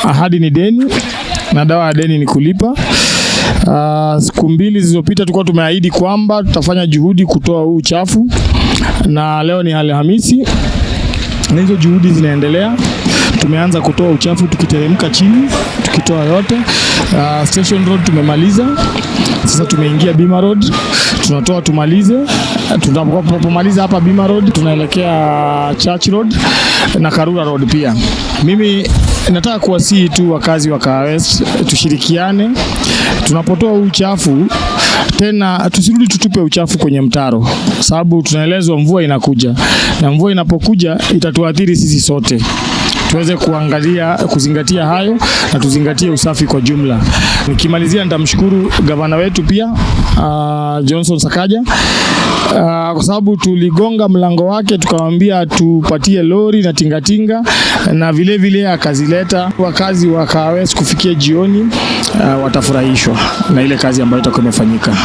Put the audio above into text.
Ahadi ni deni na dawa ya deni ni kulipa. Siku 2 zilizopita tulikuwa tumeahidi kwamba tutafanya juhudi kutoa huu uchafu, na leo ni Alhamisi na hizo juhudi zinaendelea. Tumeanza kutoa uchafu tukiteremka chini, tukitoa yote. Station Road tumemaliza. Sasa tumeingia Bima Road. Tunatoa tumalize. Tunapomaliza hapa Bima Road tunaelekea Church Road na Karura Road pia. Mimi nataka kuwasihi tu wakazi wa Kahawa West tushirikiane. Tunapotoa uchafu tena tusirudi tutupe uchafu kwenye mtaro, sababu tunaelezwa mvua inakuja, na mvua inapokuja itatuathiri sisi sote. Tuweze kuzingatia hayo na tuzingatie usafi kwa jumla. Nikimalizia nitamshukuru gavana wetu pia Johnson Sakaja, kwa sababu tuligonga mlango wake tukamwambia tupatie lori na tingatinga, na vile vile akazileta. Wakazi wa Kahawa West kufikia jioni watafurahishwa na ile kazi ambayo itakuwa imefanyika.